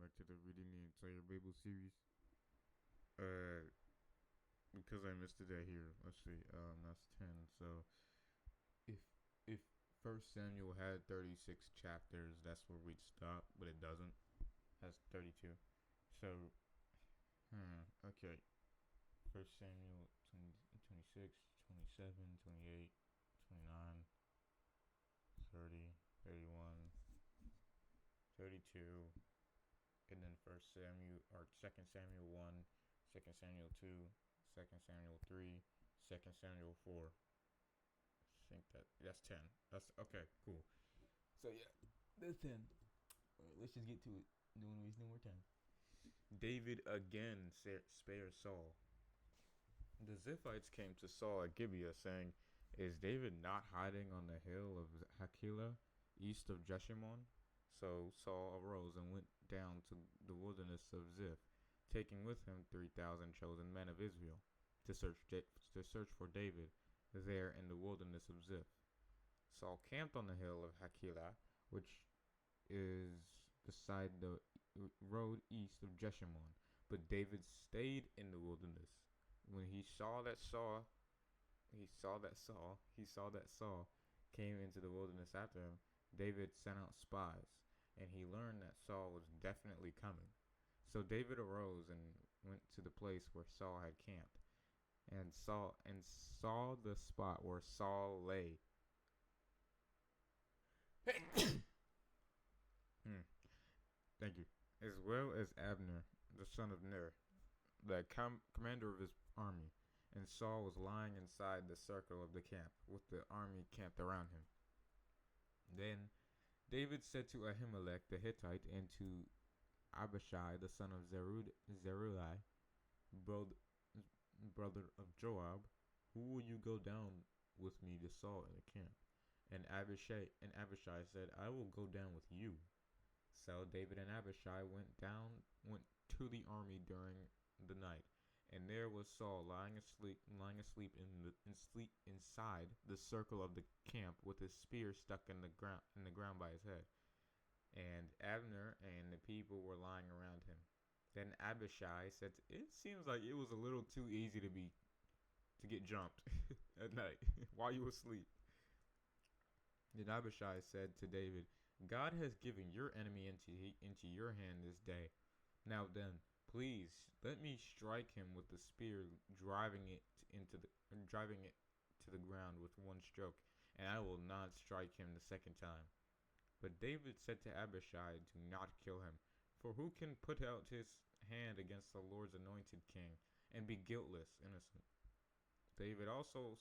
back to the reading the entire Bible series. Uh, because I missed it at here. Let's see. That's 10. So if First Samuel had 36 chapters, that's where we'd stop. But it doesn't. It has 32. So, okay. First Samuel 20, 26, 27, 28, 29, 30, 31, 32. And then First Samuel or Second Samuel 1, Second Samuel 2, Second Samuel 3, Second Samuel 4. I think that's 10. That's okay, cool. So yeah, that's 10. Alright, let's just get to it. No one wastes no more time. David again spares Saul. The Ziphites came to Saul at Gibeah, saying, "Is David not hiding on the hill of Hakilah, east of Jeshimon?" So Saul arose and went down to the wilderness of Ziph, taking with him 3,000 chosen men of Israel, to search for David there in the wilderness of Ziph. Saul camped on the hill of Hakilah, which is beside the road east of Jeshimon. But David stayed in the wilderness. When he saw that Saul came into the wilderness after him, David sent out spies, and he learned that Saul was definitely coming. So David arose and went to the place where Saul had camped, and saw the spot where Saul lay. Thank you. As well as Abner, the son of Ner, the commander of his army, and Saul was lying inside the circle of the camp, with the army camped around him. Then David said to Ahimelech the Hittite and to Abishai the son of Zeruiah, brother of Joab, "Who will you go down with me to Saul in the camp?" And Abishai said, "I will go down with you." So David and Abishai went to the army during the night, and there was Saul lying asleep inside the circle of the camp with his spear stuck in the ground by his head. And Abner and the people were lying around him. Then Abishai said, "It seems like it was a little too easy to get jumped at night while you were asleep." Then Abishai said to David, "God has given your enemy into your hand this day. Now then, please let me strike him with the spear, driving it to the ground with one stroke, and I will not strike him the second time." But David said to Abishai, "Do not kill him, for who can put out his hand against the Lord's anointed king and be innocent?" David also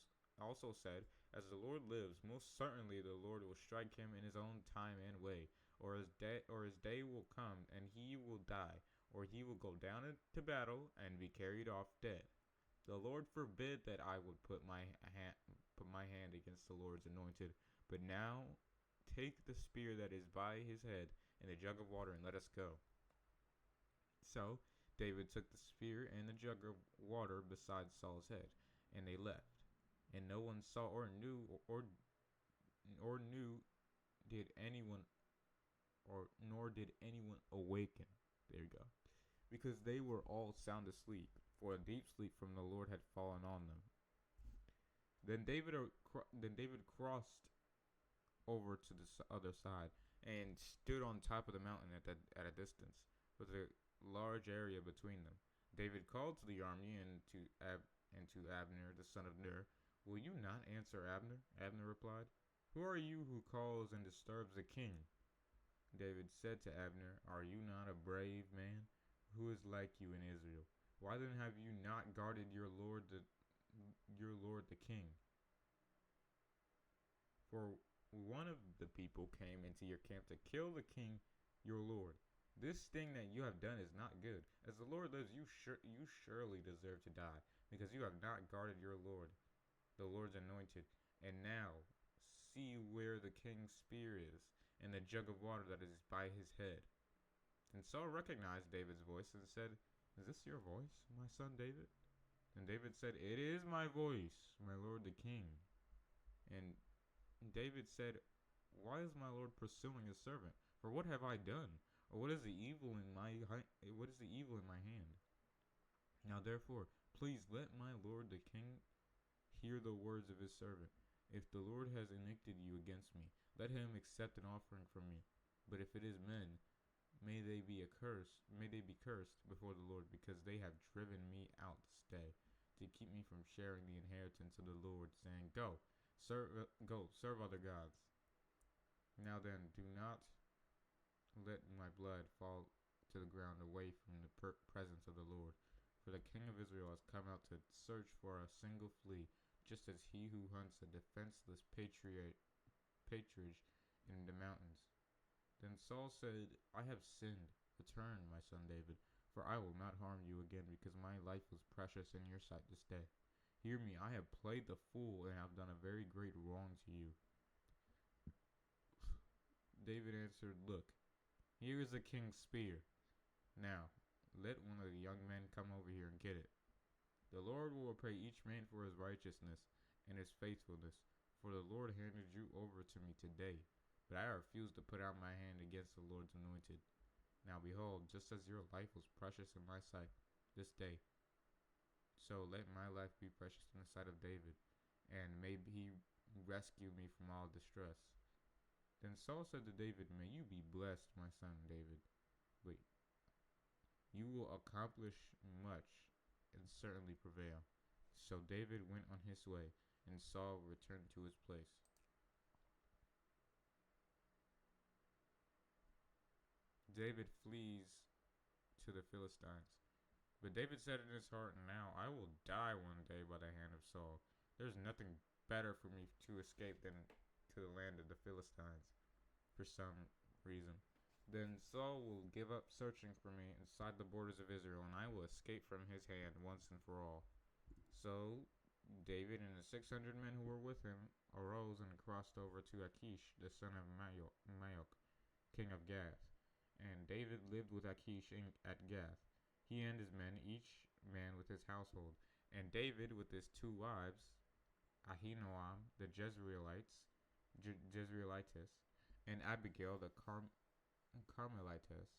said, "As the Lord lives, most certainly the Lord will strike him in his own time and way, or his day will come and he will die, or he will go down into battle and be carried off dead. The Lord forbid that I would put my hand against the Lord's anointed. But now take the spear that is by his head and the jug of water, and let us go." So David took the spear and the jug of water beside Saul's head, and they left. And no one saw or knew nor did anyone awaken. There you go. Because they were all sound asleep, for a deep sleep from the Lord had fallen on them. Then David crossed over to the other side and stood on top of the mountain at a distance, with a large area between them. David called to the army and to Abner the son of Ner, "Will you not answer, Abner?" Abner replied, "Who are you who calls and disturbs the king?" David said to Abner, "Are you not a brave man? Who is like you in Israel? Why then have you not guarded your lord the king? For one of the people came into your camp to kill the king, your lord. This thing that you have done is not good. As the Lord lives, you surely deserve to die, because you have not guarded your lord, the Lord's anointed. And now see where the king's spear is, and the jug of water that is by his head." And Saul recognized David's voice and said, "Is this your voice, my son David?" And David said, "It is my voice, my lord the king." And David said, "Why is my lord pursuing his servant? For what have I done? What is the evil in my hand? Now therefore, please let my lord the king hear the words of his servant. If the Lord has enacted you against me, let him accept an offering from me. But if it is men, may they be cursed before the Lord, because they have driven me out to stay, to keep me from sharing the inheritance of the Lord, saying, Go, serve other gods. Now then, do not let my blood fall to the ground away from the presence of the Lord. For the king of Israel has come out to search for a single flea, just as he who hunts a defenseless patridge in the mountains. Then Saul said, I have sinned. Return, my son David, for I will not harm you again, because my life was precious in your sight this day. Hear me, I have played the fool and have done a very great wrong to you. David answered, Look, here is the king's spear. Now, let one of the young men come over here and get it. The Lord will repay each man for his righteousness and his faithfulness, for the Lord handed you over to me today. But I refuse to put out my hand against the Lord's anointed. Now behold, just as your life was precious in my sight this day, so let my life be precious in the sight of David, and may he rescue me from all distress. Then Saul said to David, May you be blessed, my son David. Wait, you will accomplish much and certainly prevail. So David went on his way, and Saul returned to his place. David flees to the Philistines. But David said in his heart, Now I will die one day by the hand of Saul. There's nothing better for me to escape than to the land of the Philistines, for some reason. Then Saul will give up searching for me inside the borders of Israel, and I will escape from his hand once and for all. So David and the 600 men who were with him arose and crossed over to Achish, the son of Maok, king of Gath. And David lived with Achish at Gath, he and his men, each man with his household. And David with his 2 wives, Ahinoam the Jezreelitess, and Abigail the Carmelitess,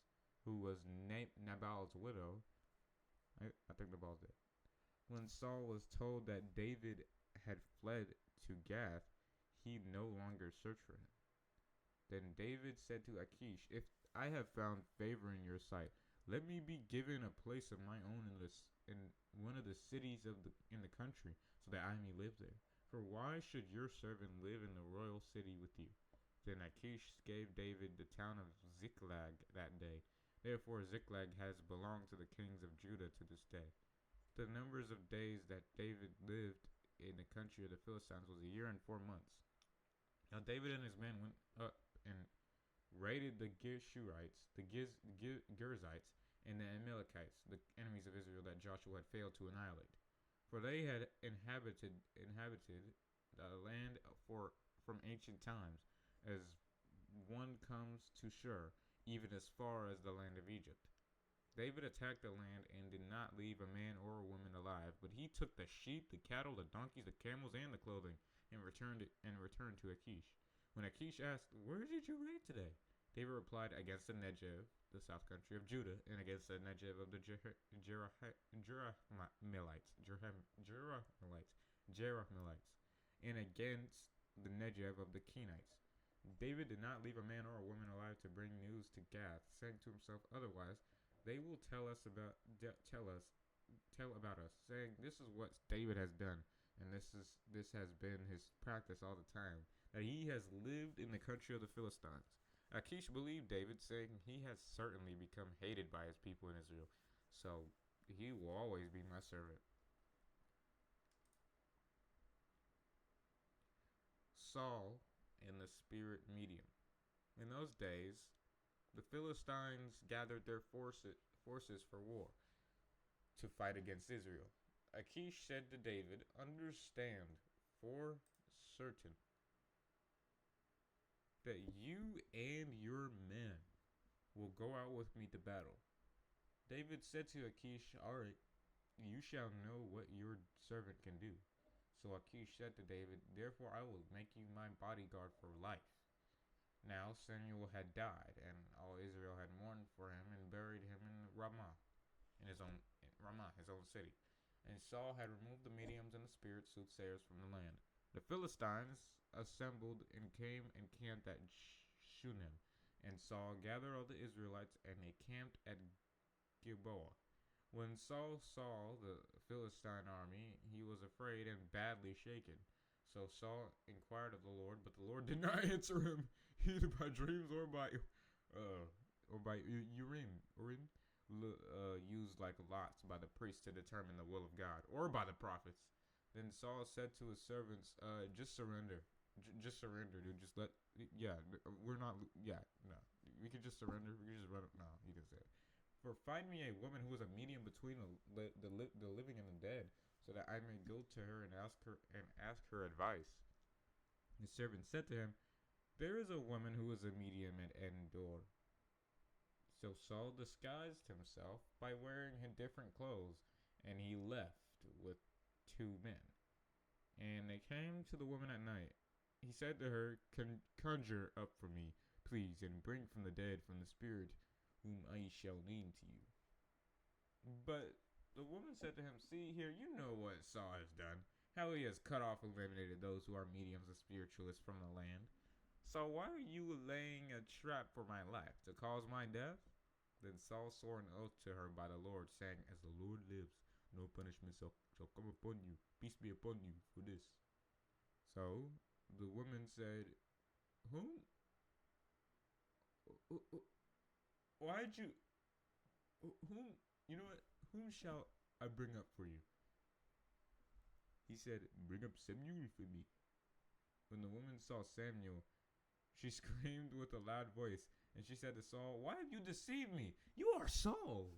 who was Nabal's widow. I think Nabal's dead. When Saul was told that David had fled to Gath, he no longer searched for him. Then David said to Achish, If I have found favor in your sight, let me be given a place of my own in one of the cities in the country, so that I may live there. For why should your servant live in the royal city with you? Then Achish gave David the town of Ziklag that day. Therefore Ziklag has belonged to the kings of Judah to this day. The numbers of days that David lived in the country of the Philistines was 1 year and 4 months. Now David and his men went up and raided the Geshurites, the Girzites, and the Amalekites, the enemies of Israel that Joshua had failed to annihilate. For they had inhabited the land from ancient times, as one comes to Shur, even as far as the land of Egypt. David attacked the land and did not leave a man or a woman alive, but he took the sheep, the cattle, the donkeys, the camels, and the clothing, and returned to Achish. When Achish asked, Where did you raid today? David replied, Against the Negev, the south country of Judah, and against the Negev of the Jerahmeelites, and against the Negev of the Kenites. David did not leave a man or a woman alive to bring news to Gath, saying to himself, Otherwise, they will tell about us, saying, This is what David has done, and this has been his practice all the time, that he has lived in the country of the Philistines. Achish believed David, saying, He has certainly become hated by his people in Israel, so he will always be my servant. Saul and the spirit medium. In those days, the Philistines gathered their forces for war to fight against Israel. Achish said to David, Understand for certain that you and your men will go out with me to battle. David said to Achish, All right, you shall know what your servant can do. So Achish said to David, Therefore I will make you my bodyguard for life. Now Samuel had died, and all Israel had mourned Ramah, his own city. And Saul had removed the mediums and the spirit soothsayers from the land. The Philistines assembled and came and camped at Shunem. And Saul gathered all the Israelites, and they camped at Gilboa. When Saul saw the Philistine army, he was afraid and badly shaken. So Saul inquired of the Lord, but the Lord did not answer him, either by dreams or by Urim, used like lots by the priests to determine the will of God, or by the prophets. Then Saul said to his servants, "Just surrender, just surrender, dude. Just let, yeah, we're not, yeah, no, we could just surrender. We could just run it. No, you can say it. For find me a woman who is a medium between the living and the dead, so that I may go to her and ask her advice." His servant said to him, "There is a woman who is a medium at Endor." So Saul disguised himself by wearing different clothes, and he left with 2 men. And they came to the woman at night. He said to her, "Conjure up for me, please, and bring from the dead from the spirit whom I shall name to you." But the woman said to him, "See here, you know what Saul has done, how he has cut off and eliminated those who are mediums and spiritualists from the land. So why are you laying a trap for my life, to cause my death?" Then Saul swore an oath to her by the Lord, saying, "As the Lord lives, no punishment shall come upon you. Peace be upon you for this." So the woman said, "Whom? Why'd you? Whom? You know what? Whom shall I bring up for you?" He said, "Bring up Samuel for me." When the woman saw Samuel, she screamed with a loud voice, and she said to Saul, "Why have you deceived me? You are Saul."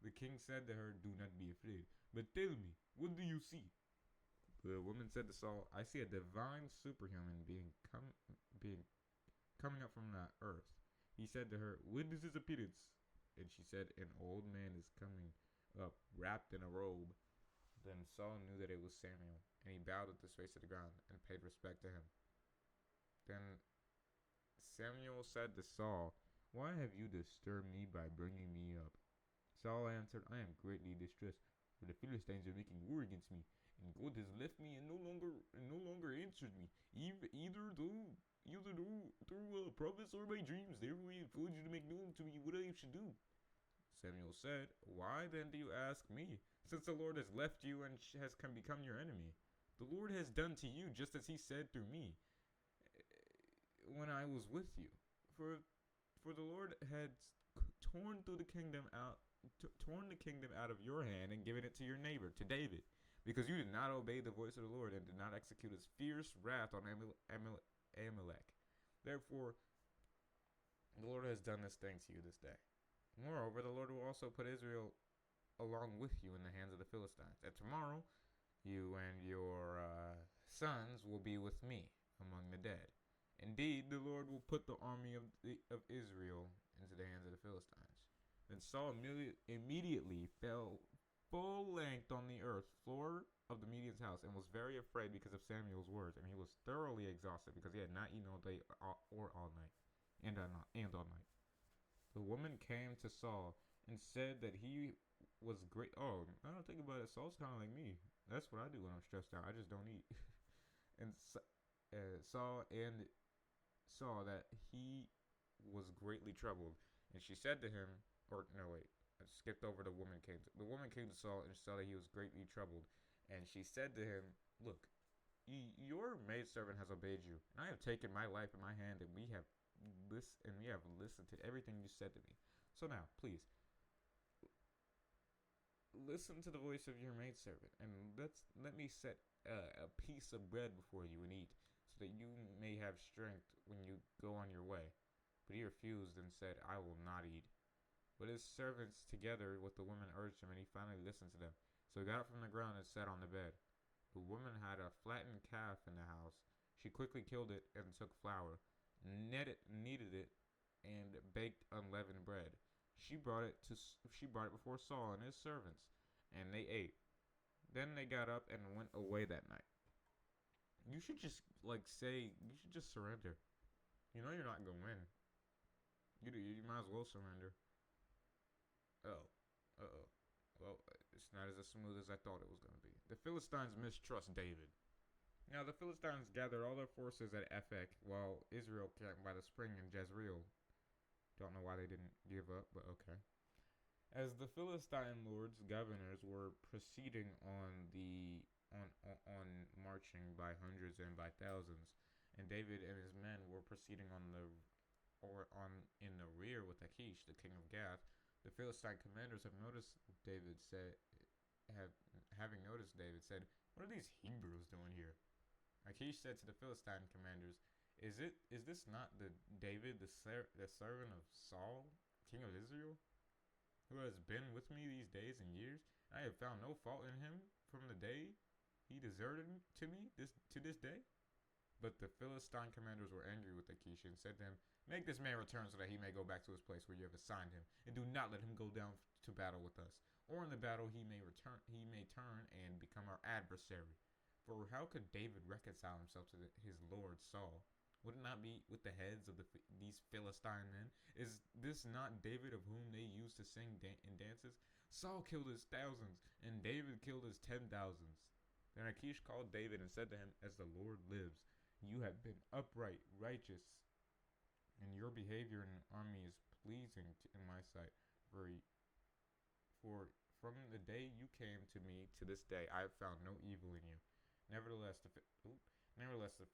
The king said to her, "Do not be afraid, but tell me, what do you see?" The woman said to Saul, "I see a divine superhuman being coming up from the earth." He said to her, "What is his appearance?" And she said, "An old man is coming up, wrapped in a robe." Then Saul knew that it was Samuel, and he bowed with his face to the ground and paid respect to him. Then Samuel said to Saul, "Why have you disturbed me by bringing me up?" Saul answered, "I am greatly distressed, for the Philistines are making war against me, and God has left me and no longer answered me, either through prophets or by dreams. Therefore, I have told you to make known to me what I should do." Samuel said, "Why then do you ask me, since the Lord has left you and has become your enemy? The Lord has done to you just as he said through me when I was with you. For the Lord had torn the kingdom out of your hand and given it to your neighbor, to David, because you did not obey the voice of the Lord and did not execute his fierce wrath on Amalek. Therefore, the Lord has done this thing to you this day. Moreover, the Lord will also put Israel along with you in the hands of the Philistines. And tomorrow, you and your sons will be with me among the dead. Indeed, the Lord will put the army of Israel into the hands of the Philistines." Then Saul immediately fell full length on the earth floor of the median's house, and was very afraid because of Samuel's words, and he was thoroughly exhausted because he had not eaten all day or all night, and all night. The woman came to Saul and said that he was great. Oh, I don't think about it. Saul's kind of like me. That's what I do when I'm stressed out. I just don't eat. And Saul saw that he was greatly troubled, and she said to him, or no, wait, I skipped over. The woman came to Saul and saw that he was greatly troubled, and she said to him, "Look, your maidservant has obeyed you, and I have taken my life in my hand, and we have listened to everything you said to me. So now, please, listen to the voice of your maidservant, and let me set a piece of bread before you and eat, so that you may have strength when you go on your way." But he refused and said, "I will not eat." But his servants together with the woman urged him, and he finally listened to them. So he got up from the ground and sat on the bed. The woman had a flattened calf in the house. She quickly killed it and took flour, kneaded it, and baked unleavened bread. She brought it before Saul and his servants, and they ate. Then they got up and went away that night. You should just surrender. You know you're not gonna win. You might as well surrender. Oh, Uh-oh. Well, it's not as smooth as I thought it was going to be. The Philistines mistrust David. Now, the Philistines gathered all their forces at Ephek, while Israel camped by the spring in Jezreel. Don't know why they didn't give up, but okay. As the Philistine lords' governors were proceeding on marching by hundreds and by thousands, and David and his men were proceeding in the rear with Achish, the king of Gath, the Philistine commanders having noticed David said, "What are these Hebrews doing here?" Achish said to the Philistine commanders, "Is this not the David, the servant of Saul, king of Israel, who has been with me these days and years? I have found no fault in him from the day he deserted to me to this day." But the Philistine commanders were angry with Achish and said to him, "Make this man return so that he may go back to his place where you have assigned him, and do not let him go down to battle with us. Or in the battle he may turn and become our adversary. For how could David reconcile himself to his lord Saul? Would it not be with the heads of these Philistine men? Is this not David of whom they used to sing in dances? Saul killed his thousands, and David killed his 10,000s." Then Achish called David and said to him, "As the Lord lives, you have been upright, righteous, and your behavior in an army is pleasing in my sight. For from the day you came to me to this day, I have found no evil in you. Nevertheless, the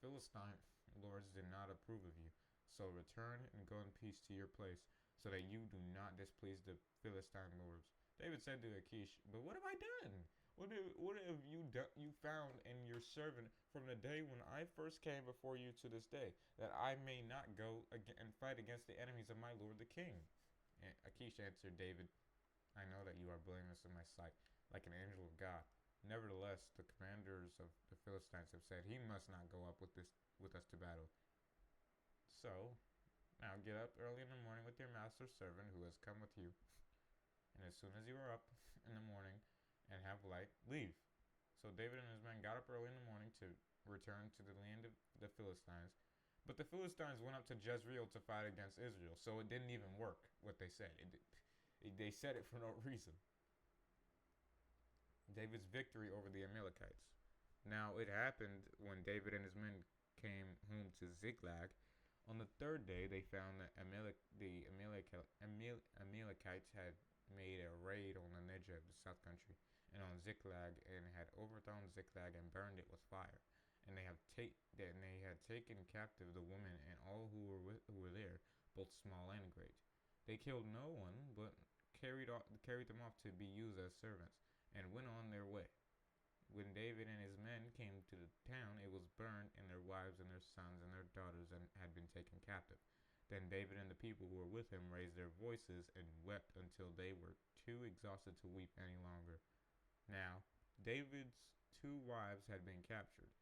Philistine lords did not approve of you. So return and go in peace to your place, so that you do not displease the Philistine lords." David said to Achish, "But what have I done? What have you found in your servant from the day when I first came before you to this day, that I may not go and fight against the enemies of my lord the king?" And Achish answered David, "I know that you are blameless in my sight, like an angel of God. Nevertheless, the commanders of the Philistines have said, he must not go up with us to battle. So, now get up early in the morning with your master's servant who has come with you, and as soon as you are up in the morning and have light, leave." So David and his men got up early in the morning to return to the land of the Philistines. But the Philistines went up to Jezreel to fight against Israel, so it didn't even work what they said. They said it for no reason. David's victory over the Amalekites. Now it happened when David and his men came home to Ziklag. On the third day, they found that the Amalekites had made a raid on the Negev, the south country, and on Ziklag, and had overthrown Ziklag and burned it with fire. And they had taken captive the women and all who were there, both small and great. They killed no one, but carried them off to be used as servants, and went on their way. When David and his men came to the town, it was burned, and their wives and their sons and their daughters had been taken captive. Then David and the people who were with him raised their voices and wept until they were too exhausted to weep any longer. Now, David's 2 wives had been captured,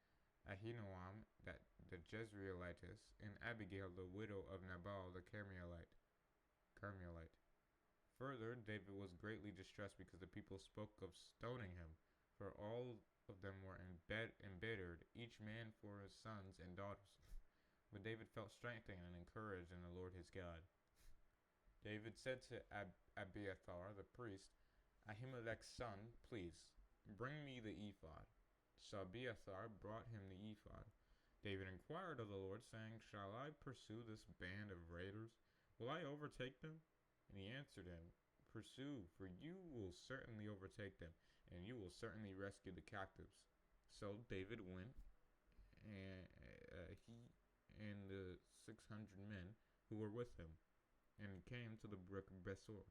Ahinoam, the Jezreelitess, and Abigail, the widow of Nabal the Carmelite. Further, David was greatly distressed because the people spoke of stoning him, for all of them were embittered, each man for his sons and daughters. But David felt strengthened and encouraged in the Lord his God. David said to Abiathar the priest, Ahimelech's son, "Please, bring me the ephod." So Abiathar brought him the ephod. David inquired of the Lord, saying, "Shall I pursue this band of raiders? Will I overtake them?" And he answered him, "Pursue, for you will certainly overtake them, and you will certainly rescue the captives." So David went, and he and the 600 men who were with him, and came to the brook Besor.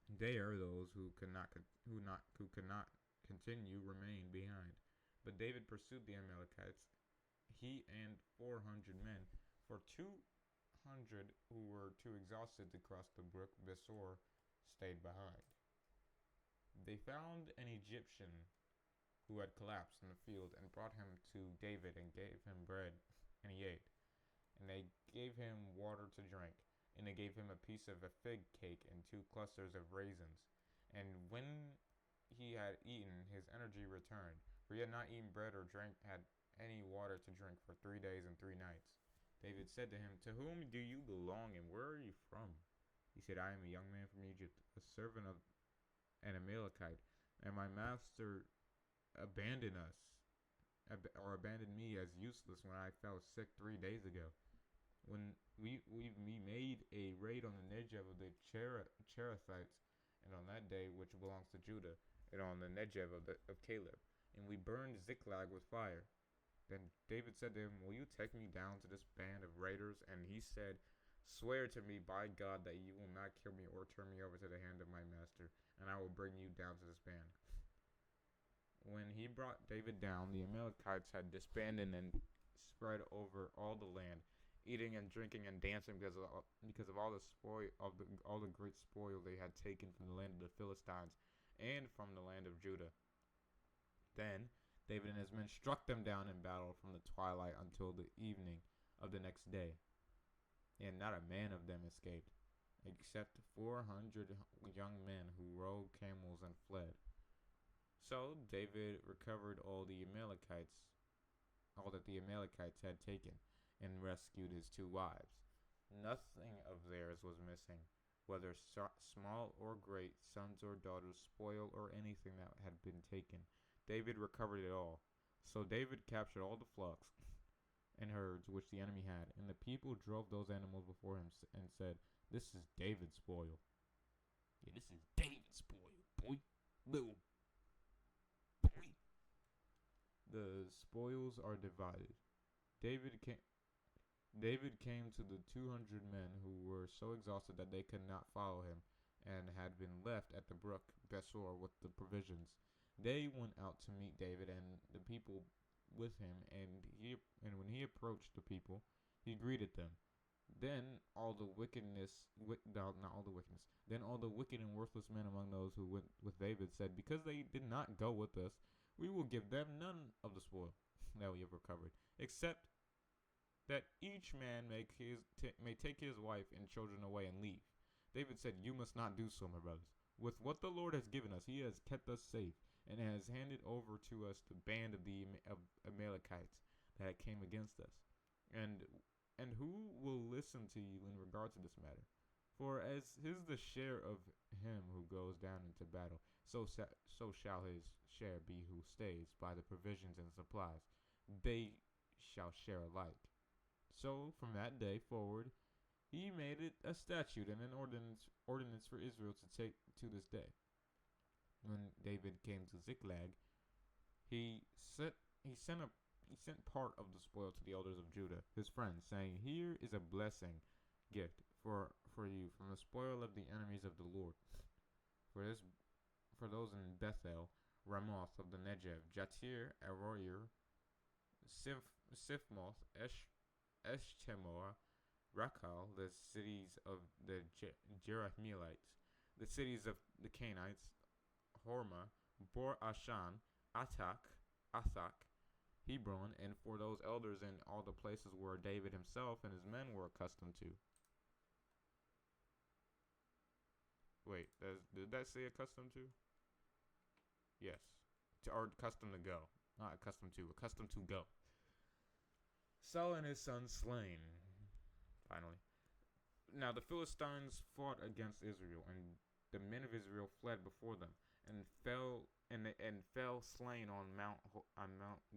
There, those who could not continue remained behind. But David pursued the Amalekites, he and 400 men, for 200 who were too exhausted to cross the brook Besor stayed behind. They found an Egyptian who had collapsed in the field and brought him to David and gave him bread, and he ate. And they gave him water to drink, and they gave him a piece of a fig cake and 2 clusters of raisins. And when he had eaten, his energy returned, for he had not eaten bread or had any water to drink for 3 days and 3 nights. David said to him, "To whom do you belong, and where are you from?" He He said, I am a young man from Egypt, a servant of an Amalekite, and my master abandoned us, or abandoned me as useless when I fell sick 3 days ago. When we made a raid on the Negev of the Cherethites, and on that day, which belongs to Judah, and on the Negev of Caleb, and we burned Ziklag with fire. Then David said to him, will you take me down to this band of raiders? And he said, swear to me by God that you will not kill me or turn me over to the hand of my master, and I will bring you down to this band. When he brought David down, the Amalekites had disbanded and spread over all the land, eating and drinking and dancing because of all the spoil of all the great spoil they had taken from the land of the Philistines and from the land of Judah. Then David and his men struck them down in battle from the twilight until the evening of the next day, and not a man of them escaped, except 400 young men who rode camels and fled. So David recovered all that the Amalekites had taken, and rescued his 2 wives. Nothing of theirs was missing, whether small or great, sons or daughters, spoil or anything that had been taken. David recovered it all. So David captured all the flocks and herds which the enemy had, and the people drove those animals before him and said, this is David's spoil. Yeah, this is David's spoil, boy. Little boy. The spoils are divided. David came to the 200 men who were so exhausted that they could not follow him, and had been left at the brook Besor with the provisions. They went out to meet David and the people with him, and when he approached the people, he greeted them. Then all the wicked and worthless men among those who went with David said, because they did not go with us, we will give them none of the spoil that we have recovered, except that each man may take his wife and children away and leave. David said, you must not do so, my brothers. With what the Lord has given us, he has kept us safe, and has handed over to us the band of the Amalekites that came against us. And who will listen to you in regard to this matter? For as is the share of him who goes down into battle, so shall his share be who stays by the provisions and supplies. They shall share alike. So from that day forward, he made it a statute and an ordinance for Israel to take to this day. When David came to Ziklag, he sent part of the spoil to the elders of Judah, his friends, saying, here is a blessing gift for you from the spoil of the enemies of the Lord. For those in Bethel, Ramoth of the Negev, Jatir, Aroyer, Sifmoth, Eshtemoa, Rakal, the cities of the Jerahmeelites, the cities of the Canaanites, Hormah, Bor Ashan, Athak, Hebron, and for those elders in all the places where David himself and his men were accustomed to. Wait, did that say accustomed to? Yes. Or accustomed to go. Not accustomed to go. Saul and his sons slain. Finally. Now the Philistines fought against Israel, and the men of Israel fled before them, and fell slain on Mount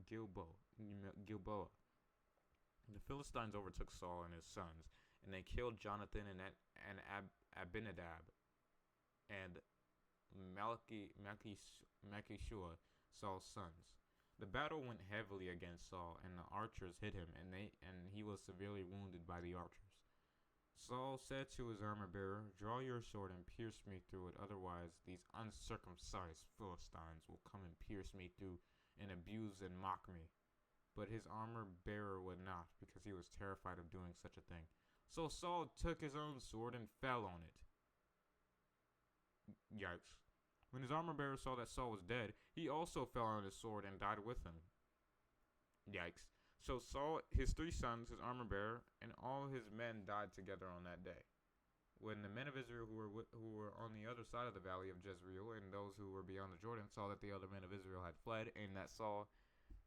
Gilboa. The Philistines overtook Saul and his sons, and they killed Jonathan and Abinadab and Malchishua, Saul's sons. The battle went heavily against Saul, and the archers hit him, and he was severely wounded by the archers. Saul said to his armor-bearer, draw your sword and pierce me through it, otherwise these uncircumcised Philistines will come and pierce me through and abuse and mock me. But his armor-bearer would not, because he was terrified of doing such a thing. So Saul took his own sword and fell on it. Yikes. When his armor-bearer saw that Saul was dead, he also fell on his sword and died with him. Yikes. So Saul, his 3 sons, his armor-bearer, and all his men died together on that day. When the men of Israel who were on the other side of the valley of Jezreel, and those who were beyond the Jordan, saw that the other men of Israel had fled, and that Saul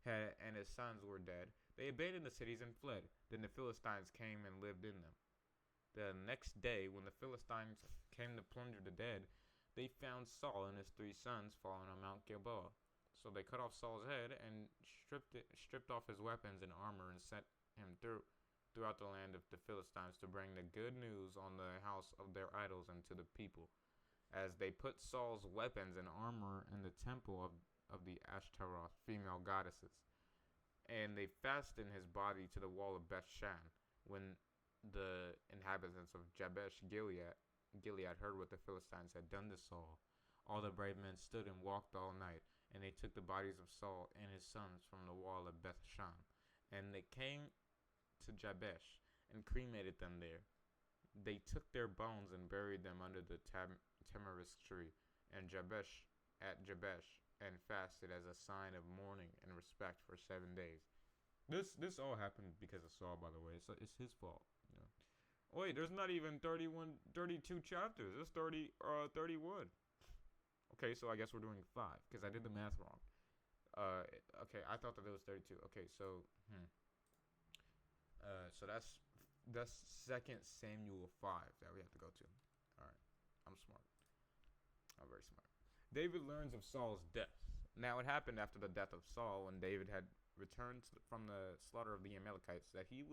and his sons were dead, they abandoned the cities and fled. Then the Philistines came and lived in them. The next day, when the Philistines came to plunder the dead, they found Saul and his 3 sons fallen on Mount Gilboa. So they cut off Saul's head and stripped off his weapons and armor and sent him throughout the land of the Philistines to bring the good news on the house of their idols and to the people. As they put Saul's weapons and armor in the temple of the Ashtaroth, female goddesses, and they fastened his body to the wall of Bethshan. When the inhabitants of Jabesh Gilead heard what the Philistines had done to Saul, all the brave men stood and walked all night, and they took the bodies of Saul and his sons from the wall of Bethshan, and they came to Jabesh and cremated them there. They took their bones and buried them under the tamarisk tree and Jabesh and fasted as a sign of mourning and respect for 7 days. This all happened because of Saul, by the way. So it's his fault. You know. Wait, there's not even 32 chapters. There's 31. Okay, so I guess we're doing 5 because I did the math wrong. Okay, I thought that it was 32. Okay, so so that's 2 Samuel 5 that we have to go to. All right, I'm smart. I'm very smart. David learns of Saul's death. Now it happened after the death of Saul, when David had returned from the slaughter of the Amalekites, that he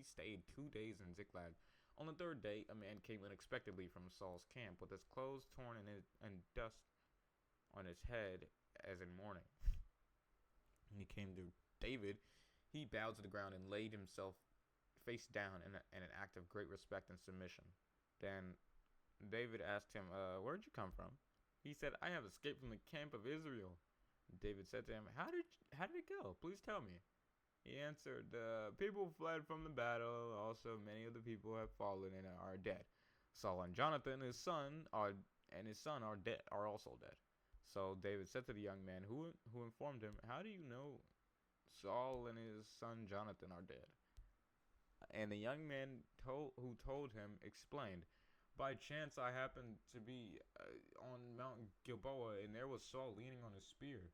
stayed 2 days in Ziklag. On the 3rd day, a man came unexpectedly from Saul's camp with his clothes torn and dust on his head as in mourning. When he came to David, he bowed to the ground and laid himself face down in an act of great respect and submission. Then David asked him, where'd you come from? He said, I have escaped from the camp of Israel. David said to him, How did it go? Please tell me. He answered, people fled from the battle. Also, many of the people have fallen and are dead. Saul and Jonathan, his son, are also dead. So David said to the young man who informed him, How do you know Saul and his son Jonathan are dead? And the young man who told him explained, By chance I happened to be on Mount Gilboa, and there was Saul leaning on his spear,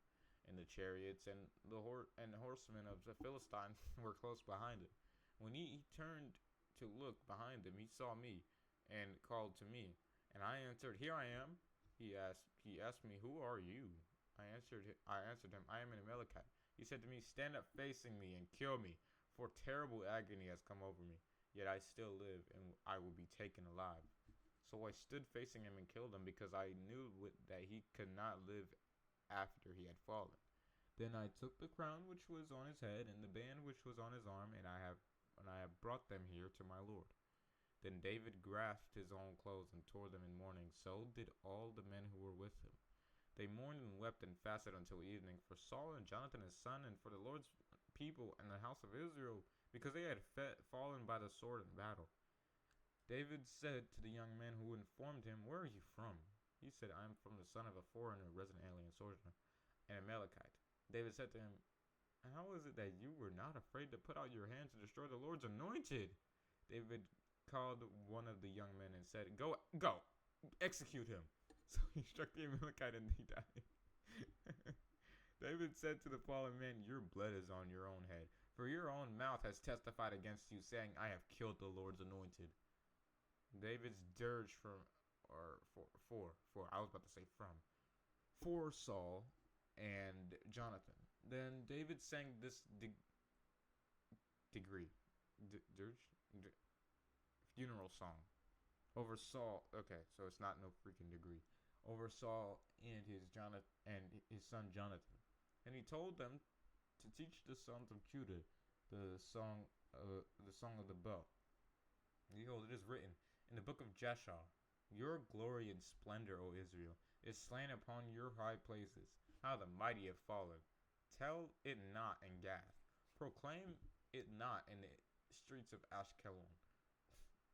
and the chariots and the horsemen of the Philistines were close behind him. When he turned to look behind him, he saw me and called to me, and I answered, Here I am. He asked me, Who are you? I answered him, I am an Amalekite. He said to me, Stand up facing me and kill me, for terrible agony has come over me. Yet I still live, and I will be taken alive. So I stood facing him and killed him, because I knew that he could not live after he had fallen. Then I took the crown which was on his head and the band which was on his arm, and I have brought them here to my Lord. Then David grasped his own clothes and tore them in mourning. So did all the men who were with him. They mourned and wept and fasted until evening for Saul and Jonathan his son, and for the Lord's people and the house of Israel, because they had fallen by the sword in battle. David said to the young man who informed him, Where are you from? He said, I am from the son of a foreigner, resident alien sojourner, an Amalekite. David said to him, How is it that you were not afraid to put out your hand to destroy the Lord's anointed? David called one of the young men and said, Go, execute him. So he struck the Amalekite and he died. David said to the fallen man, Your blood is on your own head, for your own mouth has testified against you, saying, I have killed the Lord's anointed. David's dirge for Saul and Jonathan. Then David sang this funeral song over Saul. Okay, so it's not no freaking degree. Over Saul and his son Jonathan. And he told them to teach the sons of Judah the song of the bow. Behold, it is written in the book of Jashar, Your glory and splendor, O Israel, is slain upon your high places. How the mighty have fallen. Tell it not in Gath. Proclaim it not in the streets of Ashkelon.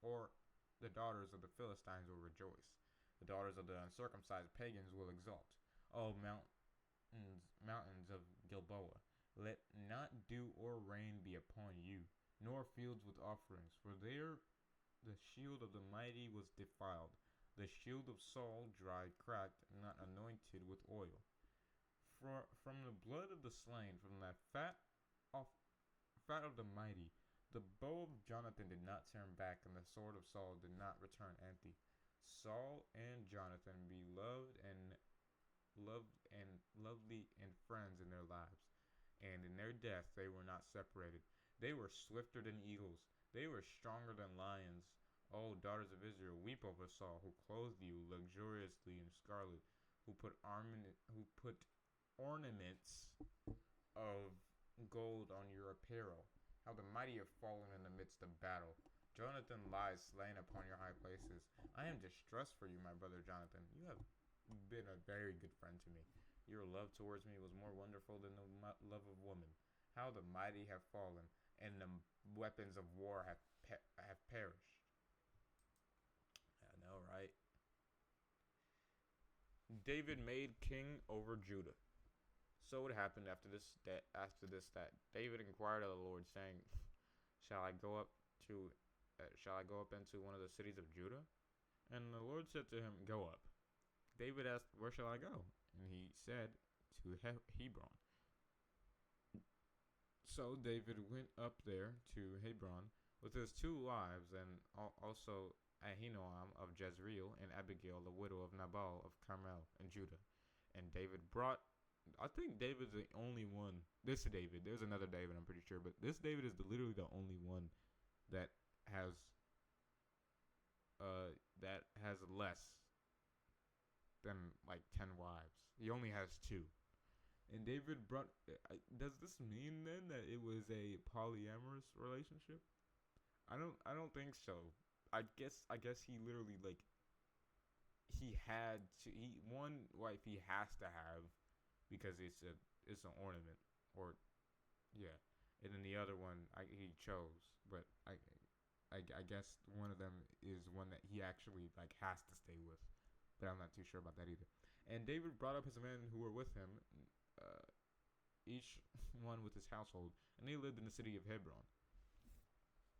Or the daughters of the Philistines will rejoice. The daughters of the uncircumcised pagans will exult. O mountains of Gilboa, let not dew or rain be upon you, nor fields with offerings, for there the shield of the mighty was defiled, the shield of Saul dried, cracked, not anointed with oil. From the blood of the slain, from the fat of the mighty, The bow of Jonathan did not turn back, and the sword of Saul did not return empty. Saul and Jonathan beloved and lovely and friends in their lives, and in their death they were not separated. They were swifter than eagles. They were stronger than lions. O daughters of Israel, weep over Saul, who clothed you luxuriously in scarlet, who put ornaments of gold on your apparel. How the mighty have fallen in the midst of battle. Jonathan lies slain upon your high places. I am distressed for you, my brother Jonathan. You have been a very good friend to me. Your love towards me was more wonderful than the love of woman. How the mighty have fallen, and the weapons of war have perished. I know, right? David made king over Judah. So it happened after this that David inquired of the Lord, saying, "Shall I go up into one of the cities of Judah?" And the Lord said to him, "Go up." David asked, "Where shall I go?" And he said, "To Hebron." So David went up there to Hebron with his 2 wives, and also Ahinoam of Jezreel, and Abigail, the widow of Nabal of Carmel in Judah. And David brought, I think David's the only one. This David, there's another David, I'm pretty sure, but this David is literally the only one that has less than like 10 wives. He only has 2. And David brought. Does this mean then that it was a polyamorous relationship? I don't think so. I guess he literally like he had to. One wife he has to have because it's an ornament, or yeah, and then the other one he chose. But I guess one of them is one that he actually like has to stay with. But I'm not too sure about that either. And David brought up his men who were with him, uh, each one with his household, and they lived in the city of Hebron.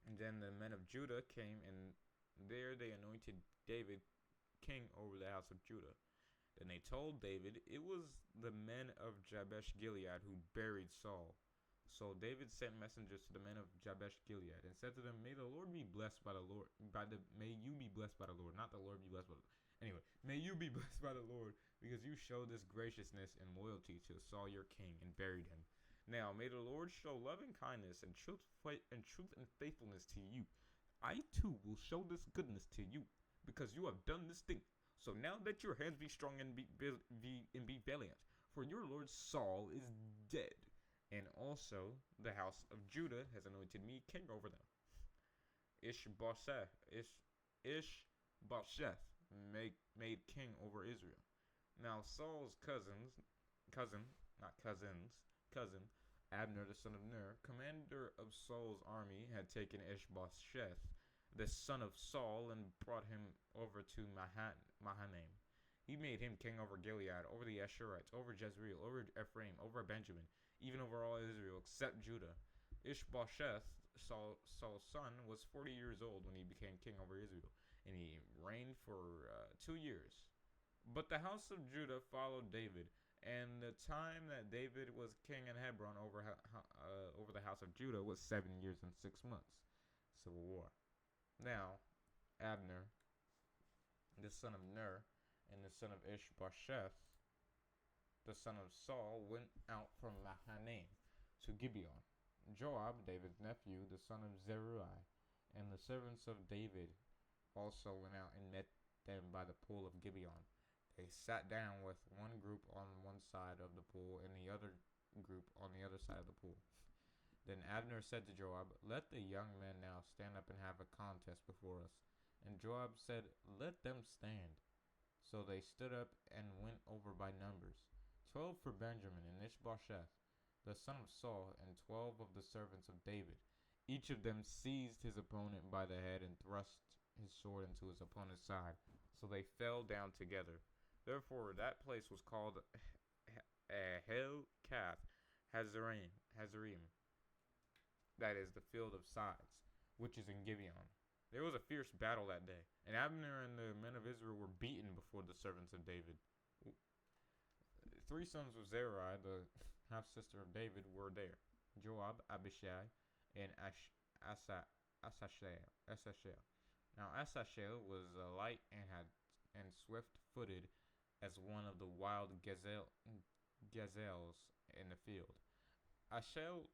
And then the men of Judah came, and there they anointed David king over the house of Judah. Then they told David it was the men of Jabesh Gilead who buried Saul. So David sent messengers to the men of Jabesh Gilead and said to them, "May the Lord be blessed by the Lord. May you be blessed by the Lord, not the Lord be blessed by the Lord. Anyway, may you be blessed by the Lord, because you showed this graciousness and loyalty to Saul your king and buried him. Now may the Lord show loving kindness and truth and faithfulness to you. I too will show this goodness to you, because you have done this thing. So now let your hands be strong and be valiant, for your Lord Saul is dead, and also the house of Judah has anointed me king over them." Ishbosheth made king over Israel. Now Saul's cousin, Abner the son of Ner, commander of Saul's army, had taken Ishbosheth, the son of Saul, and brought him over to Mahanaim. He made him king over Gilead, over the Ashurites, over Jezreel, over Ephraim, over Benjamin, even over all Israel except Judah. Ishbosheth, Saul's son, was 40 years old when he became king over Israel, and he reigned for 2 years. But the house of Judah followed David, and the time that David was king in Hebron over the house of Judah was 7 years and 6 months. Civil War. Now, Abner, the son of Ner, and the son of Ishbosheth, the son of Saul, went out from Mahanaim to Gibeon. Joab, David's nephew, the son of Zeruiah, and the servants of David also went out and met them by the pool of Gibeon. They sat down with one group on one side of the pool and the other group on the other side of the pool. Then Abner said to Joab, "Let the young men now stand up and have a contest before us." And Joab said, "Let them stand." So they stood up and went over by numbers, 12 for Benjamin and Ishbosheth, the son of Saul, and 12 of the servants of David. Each of them seized his opponent by the head and thrust his sword into his opponent's side. So they fell down together. Therefore that place was called Helkath Hazarim, that is, the field of sides, which is in Gibeon. There was a fierce battle that day, and Abner and the men of Israel were beaten before the servants of David. 3 sons of Zeruiah, the half-sister of David, were there: Joab, Abishai, and Asahel. Now Asahel was light and swift-footed as one of the wild gazelles in the field. Ashel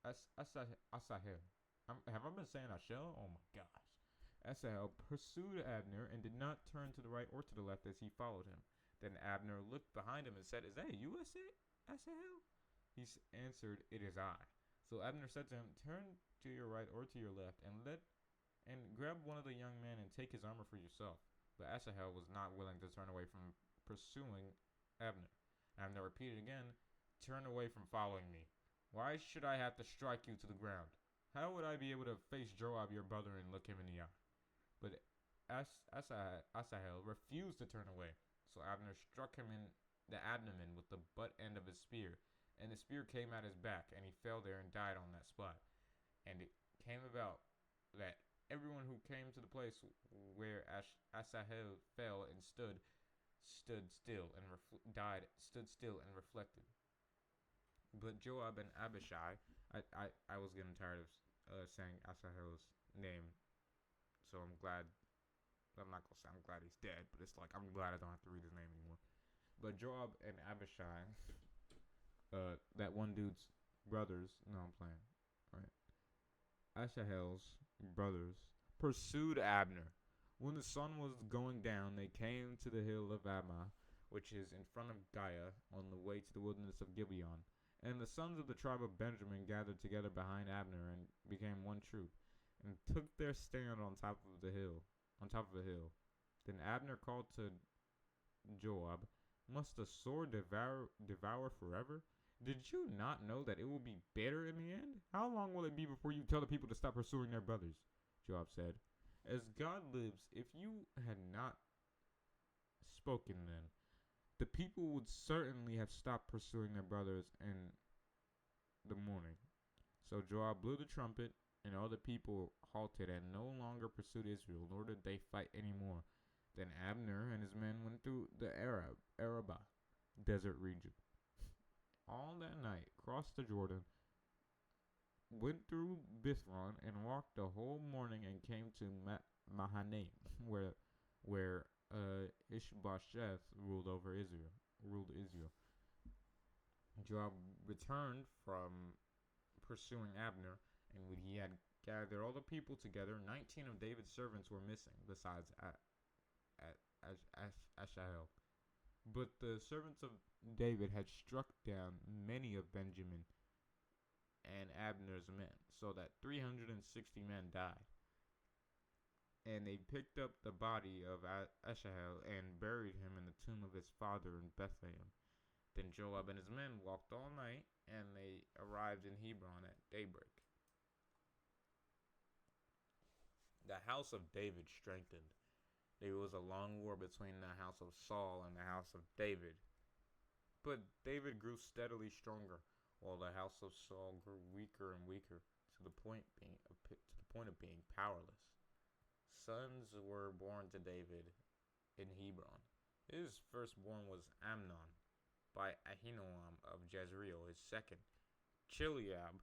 Asahel. Have I been saying Ashel? Oh my gosh. Asahel pursued Abner and did not turn to the right or to the left as he followed him. Then Abner looked behind him and said, "Is that you, Asahel?" He answered, "It is I." So Abner said to him, "Turn to your right or to your left, and grab one of the young men and take his armor for yourself." But Asahel was not willing to turn away from pursuing Abner. Abner repeated again, "Turn away from following me. Why should I have to strike you to the ground? How would I be able to face Joab your brother and look him in the eye?" But Asahel refused to turn away. So Abner struck him in the abdomen with the butt end of his spear, and the spear came at his back, and he fell there and died on that spot. And it came about that everyone who came to the place where Asahel fell and stood still and reflected. But Joab and Abishai, I was getting tired of saying Asahel's name, so I'm glad. I'm not gonna say I'm glad he's dead, but it's like I'm glad I don't have to read his name anymore. But Joab and Abishai, that one dude's brothers. No, I'm playing. Right. Asahel's brothers pursued Abner. When the sun was going down, they came to the hill of Ammah, which is in front of Giah, on the way to the wilderness of Gibeon. And the sons of the tribe of Benjamin gathered together behind Abner and became one troop, and took their stand on top of the hill. Then Abner called to Joab, "Must the sword devour forever? Did you not know that it will be bitter in the end? How long will it be before you tell the people to stop pursuing their brothers?" Joab said, "As God lives, if you had not spoken then, the people would certainly have stopped pursuing their brothers in the morning." So Joab blew the trumpet, and all the people halted and no longer pursued Israel, nor did they fight any more. Then Abner and his men went through the Arabah desert region all that night, crossed the Jordan, went through Bithron, and walked the whole morning and came to Mahanaim, where Ishbosheth ruled Israel. Joab returned from pursuing Abner, and when he had gathered all the people together, 19 of David's servants were missing, besides Asahel. But the servants of David had struck down many of Benjamin and Abner's men, so that 360 men died. And they picked up the body of Asahel and buried him in the tomb of his father in Bethlehem. Then Joab and his men walked all night, and they arrived in Hebron at daybreak. The house of David strengthened. There was a long war between the house of Saul and the house of David. But David grew steadily stronger, while the house of Saul grew weaker and weaker, to the point of being powerless. Sons were born to David in Hebron. His firstborn was Amnon, by Ahinoam of Jezreel. His second, Chileab.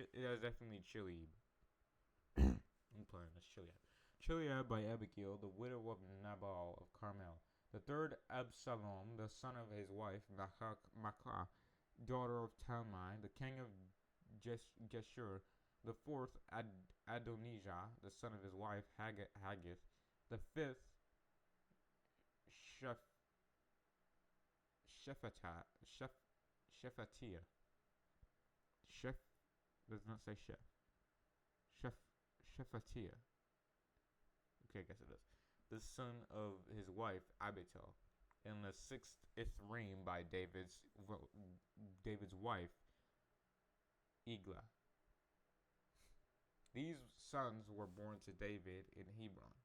Yeah, definitely Chileab. I'm playing this Chileab. Chileab by Abigail, the widow of Nabal of Carmel. The third, Absalom, the son of his wife Maacah, daughter of Talmai, the king of Geshur. The fourth, Adonijah, the son of his wife Haggith. The fifth, Shephatiah. Chef does not say chef. Shephatiah. Okay, I guess it does. The son of his wife Abital. And the sixth, Ithream, by David's wife Eglah. These sons were born to David in Hebron.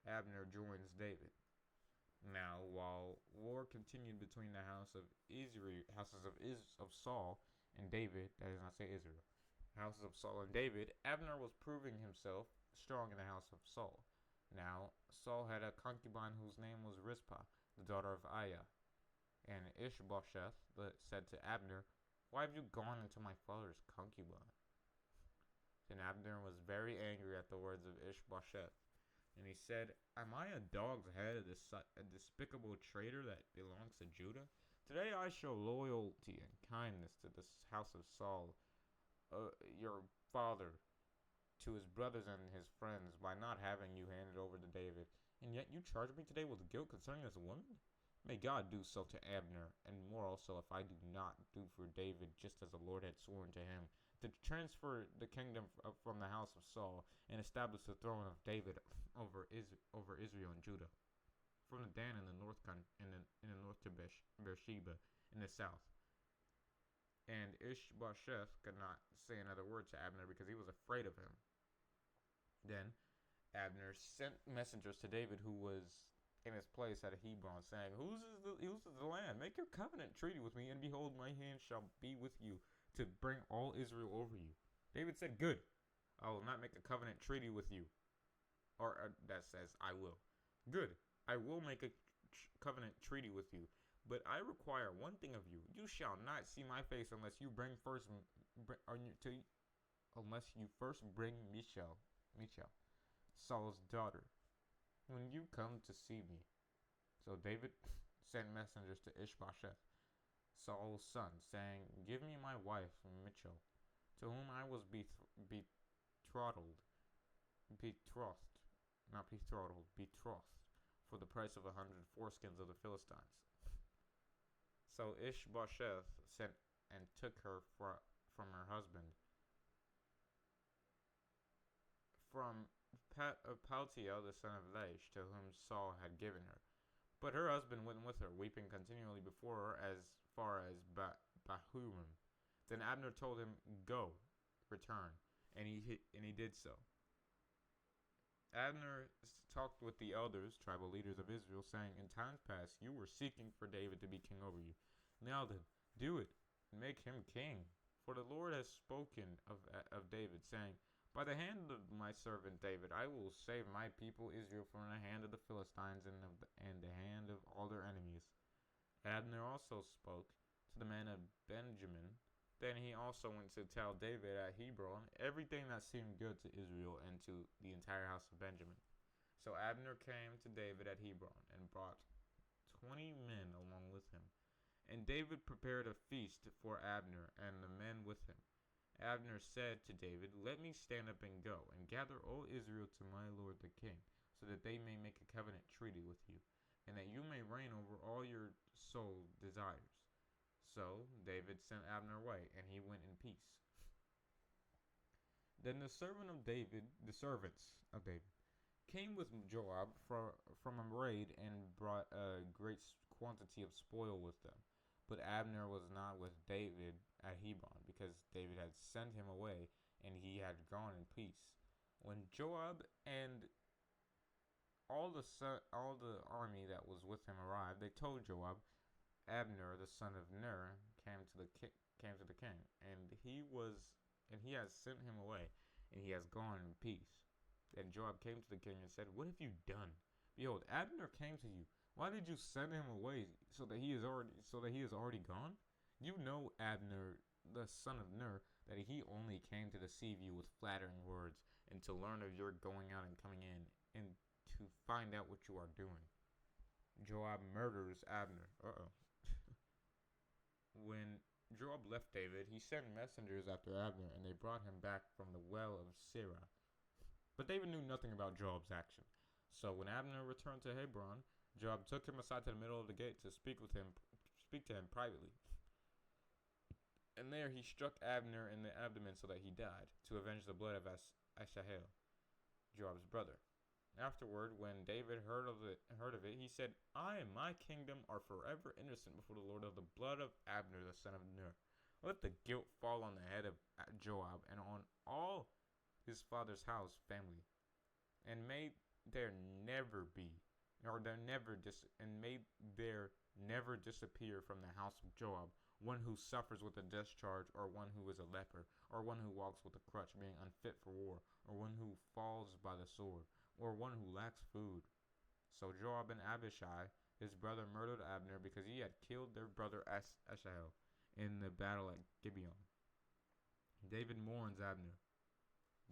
Abner joins David. Now, while war continued between the houses of Saul and David, that is not say Israel, houses of Saul and David, Abner was proving himself strong in the house of Saul. Now, Saul had a concubine whose name was Rizpah, the daughter of Aiah. And Ishbosheth said to Abner, Why have you gone into my father's concubine? Then Abner was very angry at the words of Ishbosheth, and he said, Am I a dog's head, a despicable traitor that belongs to Judah? Today I show loyalty and kindness to the house of Saul, your father, to his brothers and his friends by not having you handed over to David. And yet you charge me today with guilt concerning this woman? May God do so to Abner, and more also if I do not do for David just as the Lord had sworn to him, to transfer the kingdom from the house of Saul and establish the throne of David over Israel and Judah, from the Dan in the north in the north to Beersheba in the south. And Ishbosheth could not say another word to Abner because he was afraid of him. Then Abner sent messengers to David, who was in his place at Hebron, saying, Whose is the land? Make your covenant treaty with me, and behold, my hand shall be with you to bring all Israel over you. David said, Good. I will not make a covenant treaty with you. Or that says, I will. Good. I will make a covenant treaty with you. But I require one thing of you. You shall not see my face unless you first bring Michal, Saul's daughter, when you come to see me. So David sent messengers to Ishbosheth, Saul's son, saying, Give me my wife, Michal, to whom I was betrothed, for the price of 100 foreskins of the Philistines. So Ishbosheth sent and took her from her husband, from Paltiel the son of Laish, to whom Saul had given her. But her husband went with her, weeping continually before her as far as Bahurim. Then Abner told him, Go, return, and he did so. Abner talked with the elders, tribal leaders of Israel, saying, In times past you were seeking for David to be king over you. Now then, do it, and make him king. For the Lord has spoken of David, saying, By the hand of my servant David, I will save my people Israel from the hand of the Philistines and the hand of all their enemies. Abner also spoke to the men of Benjamin. Then he also went to tell David at Hebron everything that seemed good to Israel and to the entire house of Benjamin. So Abner came to David at Hebron and brought 20 men along with him. And David prepared a feast for Abner and the men with him. Abner said to David, Let me stand up and go, and gather all Israel to my lord the king, so that they may make a covenant treaty with you, and that you may reign over all your soul desires. So David sent Abner away, and he went in peace. Then the servants of David came with Joab from a raid and brought a great quantity of spoil with them. But Abner was not with David at Hebron, because David had sent him away, and he had gone in peace. When Joab and all the army that was with him arrived, they told Joab, Abner the son of Ner came to the king, and he has sent him away, and he has gone in peace. Then Joab came to the king and said, What have you done? Behold, Abner came to you. Why did you send him away so that he is already gone? You know, Abner the son of Ner, that he only came to deceive you with flattering words, and to learn of your going out and coming in, and to find out what you are doing. Joab murders Abner. When Joab left David, he sent messengers after Abner, and they brought him back from the well of Sirah. But David knew nothing about Joab's action. So when Abner returned to Hebron, Joab took him aside to the middle of the gate to speak to him privately. And there he struck Abner in the abdomen so that he died, to avenge the blood of Asahel, Joab's brother. Afterward, when David heard of it, he said, I and my kingdom are forever innocent before the Lord of the blood of Abner the son of Ner. Let the guilt fall on the head of Joab and on all his father's house family, and may there never disappear from the house of Joab one who suffers with a discharge, or one who is a leper, or one who walks with a crutch, being unfit for war, or one who falls by the sword, or one who lacks food. So Joab and Abishai, his brother, murdered Abner because he had killed their brother Asahel. in the battle at Gibeon. David mourns Abner.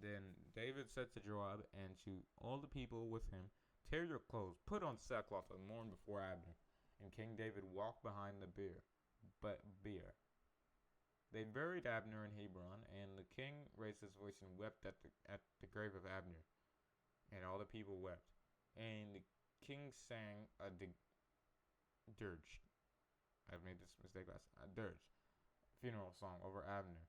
Then David said to Joab and to all the people with him, "Tear your clothes, put on sackcloth, and mourn before Abner." And King David walked behind the bier. They buried Abner in Hebron, and the king raised his voice and wept at the grave of Abner. And all the people wept. And the king sang a dirge. I've made this mistake last time. A dirge. Funeral song over Abner.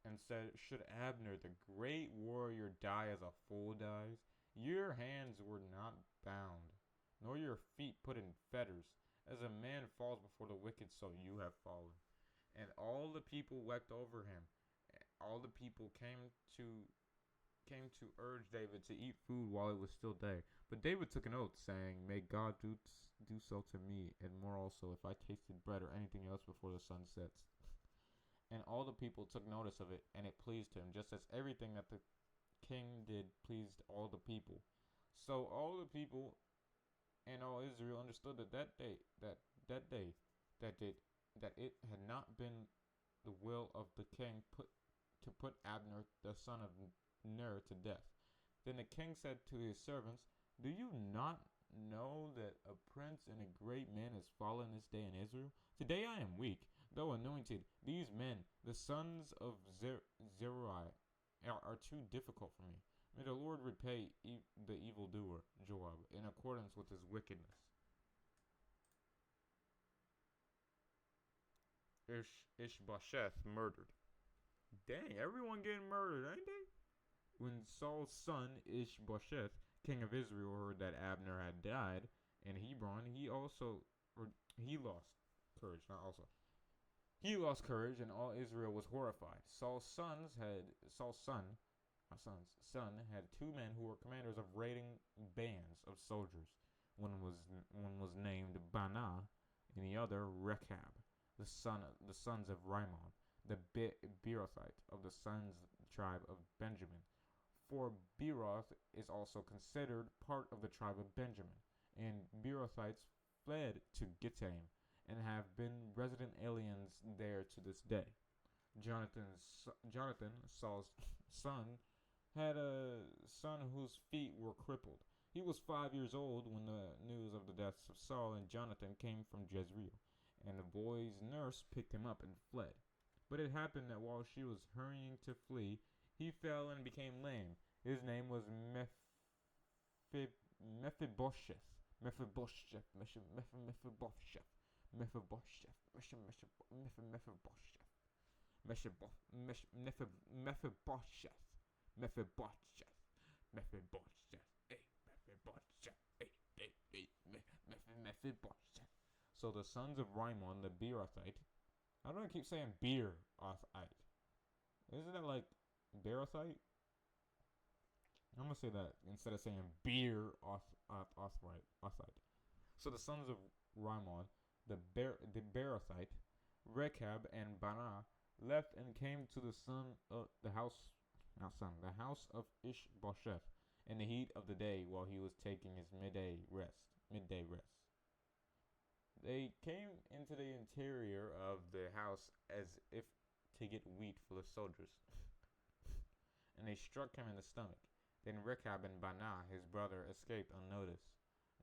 And said, "Should Abner, the great warrior, die as a fool dies? Your hands were not bound, nor your feet put in fetters. As a man falls before the wicked, so you have fallen." And all the people wept over him. All the people came to urge David to eat food while it was still day. But David took an oath, saying, "May God do so to me, and more also, if I tasted bread or anything else before the sun sets." And all the people took notice of it, and it pleased him, just as everything that the king did pleased all the people. So all the people and all Israel understood that it had not been the will of the king to put Abner the son of Ner to death. Then the king said to his servants, "Do you not know that a prince and a great man has fallen this day in Israel? Today I am weak, though anointed. These men, the sons of Zeruiah, are too difficult for me. May the Lord repay the evildoer, Joab, in accordance with his wickedness." Ishbosheth murdered. Dang, everyone getting murdered, ain't they? When Saul's son Ishbosheth, king of Israel, heard that Abner had died in Hebron, he lost courage. He lost courage, and all Israel was horrified. Saul's son had two men who were commanders of raiding bands of soldiers. One was named Banah, and the other Rechab, the sons of Rimmon, the Beerothite of the tribe of Benjamin. For Beeroth is also considered part of the tribe of Benjamin, and Beerothites fled to Gittaim and have been resident aliens there to this day. Jonathan, Saul's son, had a son whose feet were crippled. He was 5 years old when the news of the deaths of Saul and Jonathan came from Jezreel, and the boy's nurse picked him up and fled. But it happened that while she was hurrying to flee, he fell and became lame. His name was Mephibosheth. So the sons of Rimmon, the Beerothite. How do I keep saying Beerothite? Isn't that like Beerothite? I'm gonna say that instead of saying Beerothite. So the sons of Rimmon, the Beerothite, Rechab and Banah, left and came to the house of Ishbosheth in the heat of the day while he was taking his midday rest. They came into the interior of the house as if to get wheat for the soldiers, and they struck him in the stomach. Then Rechab and Banah, his brother, escaped unnoticed.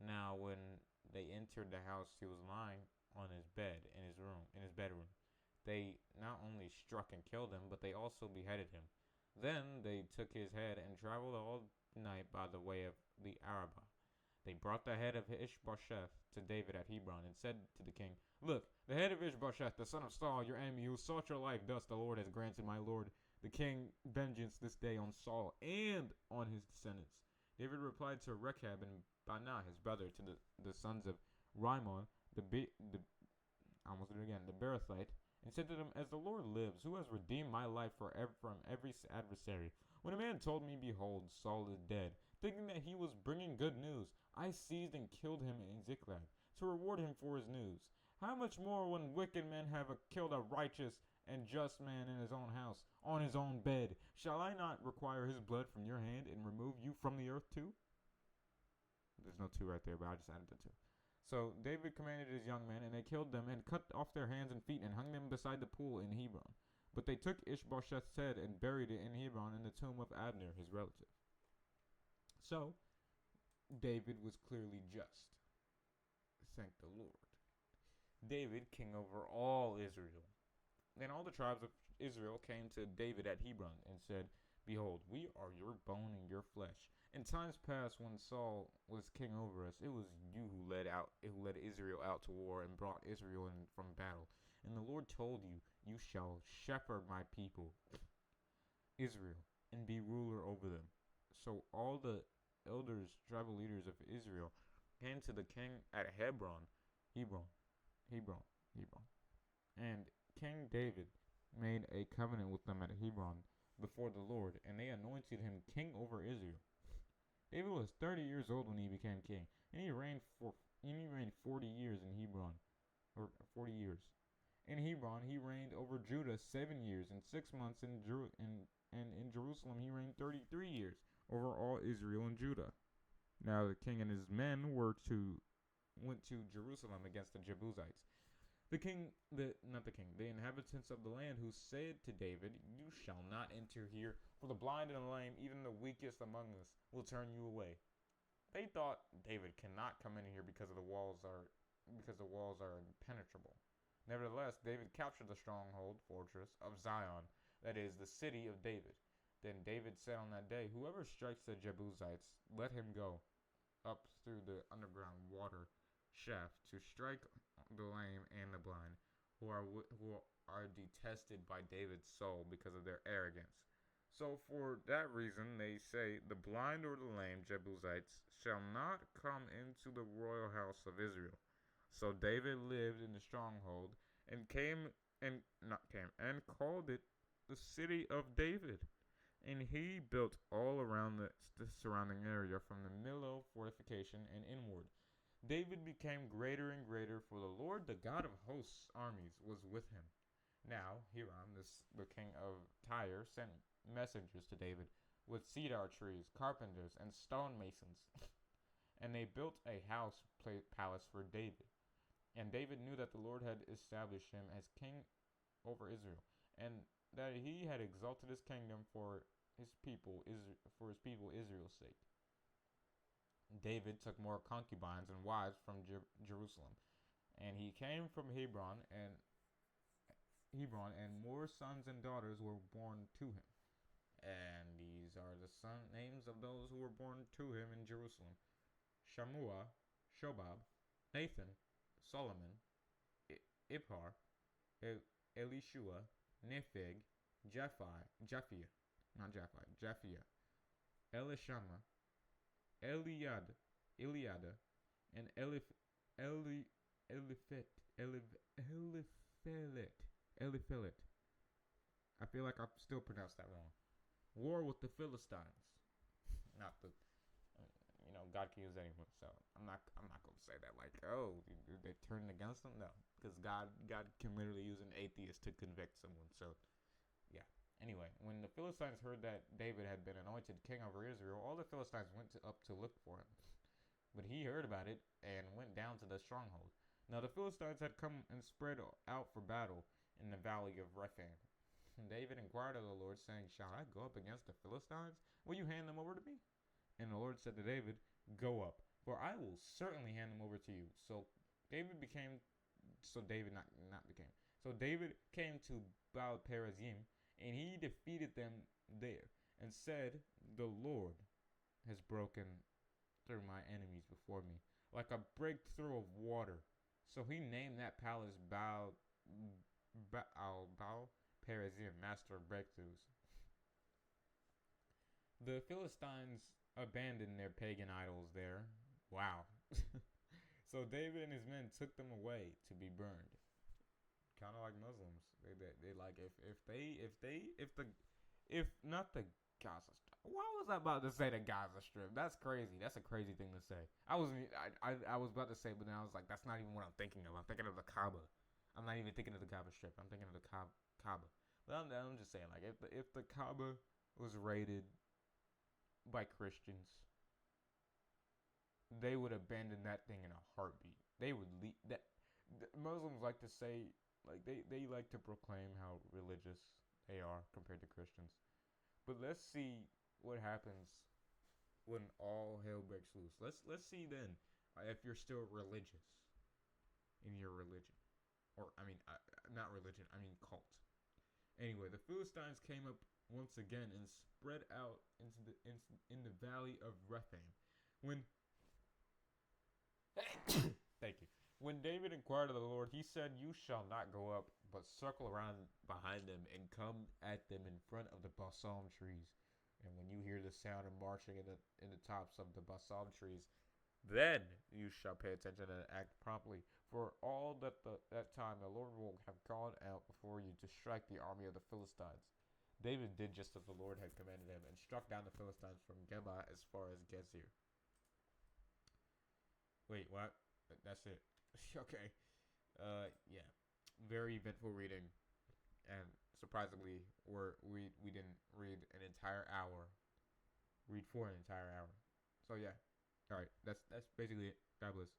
Now when they entered the house, he was lying on his bed in his bedroom. They not only struck and killed him, but they also beheaded him. Then they took his head and traveled all night by the way of the Arabah. They brought the head of Ishbosheth to David at Hebron and said to the king, "Look, the head of Ishbosheth, the son of Saul, your enemy, who sought your life. Thus the Lord has granted my lord the king vengeance this day on Saul and on his descendants." David replied to Rechab and Banah, his brother, to the sons of Rimmon, the Beerothite, and said to them, "As the Lord lives, who has redeemed my life from every adversary, when a man told me, 'Behold, Saul is dead,' thinking that he was bringing good news, I seized and killed him in Ziklag to reward him for his news. How much more when wicked men have killed a righteous and just man in his own house, on his own bed? Shall I not require his blood from your hand and remove you from the earth too?" There's no two right there, but I just added the two. So David commanded his young men, and they killed them and cut off their hands and feet and hung them beside the pool in Hebron. But they took Ishbosheth's head and buried it in Hebron in the tomb of Abner, his relative. So David was clearly just. Thank the Lord. David, king over all Israel. Then all the tribes of Israel came to David at Hebron and said, Behold, we are your bone and your flesh. In times past, when Saul was king over us, it was you who led Israel out to war and brought Israel in from battle. And the Lord told you, You shall shepherd my people, Israel, and be ruler over them. So all the elders, tribal leaders of Israel, came to the king at Hebron, Hebron, and King David made a covenant with them at Hebron before the Lord, and they anointed him king over Israel. David was 30 years old when he became king, and he reigned 40 years in Hebron, or 40 years. In Hebron, he reigned over Judah 7 years and 6 months, and in Jerusalem he reigned 33 years over all Israel and Judah. Now the king and his men went to Jerusalem against the Jebusites. The inhabitants of the land who said to David, You shall not enter here, for the blind and the lame, even the weakest among us, will turn you away. They thought David cannot come in here because the walls are impenetrable. Nevertheless, David captured the stronghold fortress of Zion, that is, the city of David. Then David said on that day, Whoever strikes the Jebusites, let him go up through the underground water shaft to strike the lame and the blind, who are detested by David's soul because of their arrogance. So for that reason they say, The blind or the lame Jebusites shall not come into the royal house of Israel. So David lived in the stronghold and called it the city of David. And he built all around the surrounding area from the Millo fortification and inward. David became greater and greater, for the Lord, the God of hosts' armies, was with him. Now Hiram, the king of Tyre, sent messengers to David with cedar trees, carpenters, and stonemasons, and they built a palace for David. And David knew that the Lord had established him as king over Israel, and that he had exalted his kingdom for his people Israel's sake. David took more concubines and wives from Jerusalem, and he came from Hebron, and more sons and daughters were born to him. And these are the names of those who were born to him in Jerusalem: Shammua, Shobab, Nathan, Solomon, Ibhar, Elishua, Nepheg, Japhia, Elishama, Eliada, and Eliphelet. I feel like I still pronounced that wrong. War with the Philistines. Not the, God can use anyone, so I'm not gonna say that like, oh, they turned against them. No, because God can literally use an atheist to convict someone. So, yeah. Anyway, when the Philistines heard that David had been anointed king over Israel, all the Philistines went up to look for him. But he heard about it and went down to the stronghold. Now the Philistines had come and spread out for battle in the valley of Rephaim. And David inquired of the Lord, saying, Shall I go up against the Philistines? Will you hand them over to me? And the Lord said to David, Go up, for I will certainly hand them over to you. So David came to Baal Perazim, and he defeated them there, and said, The Lord has broken through my enemies before me, like a breakthrough of water. So he named that palace Baal Perazim, master of breakthroughs. The Philistines abandoned their pagan idols there. Wow. So David and his men took them away to be burned. Kind of like Muslims. They like if not the Gaza Strip. Why was I about to say the Gaza Strip? That's crazy. That's a crazy thing to say. I was about to say, but then I was like, that's not even what I'm thinking of. I'm thinking of the Kaaba. I'm not even thinking of the Gaza Strip. I'm thinking of the Kaaba. But I'm just saying, like, if the Kaaba was raided by Christians, they would abandon that thing in a heartbeat. They would leave that. Muslims like to say, like they like to proclaim how religious they are compared to Christians. But let's see what happens when all hell breaks loose. Let's see then if you're still religious in your religion, or I mean, not religion. I mean cult. Anyway, the Philistines came up once again and spread out into in the valley of Rephaim. When thank you. When David inquired of the Lord, he said, "You shall not go up, but circle around behind them and come at them in front of the balsam trees. And when you hear the sound of marching in the tops of the balsam trees, then you shall pay attention and act promptly. For all that time the Lord will have gone out before you to strike the army of the Philistines." David did just as the Lord had commanded him and struck down the Philistines from Geba as far as Gezir. Wait, what? That's it. Okay. Yeah. Very eventful reading, and surprisingly, we didn't read an entire hour. Read for an entire hour. So yeah. All right. That's basically it. God bless.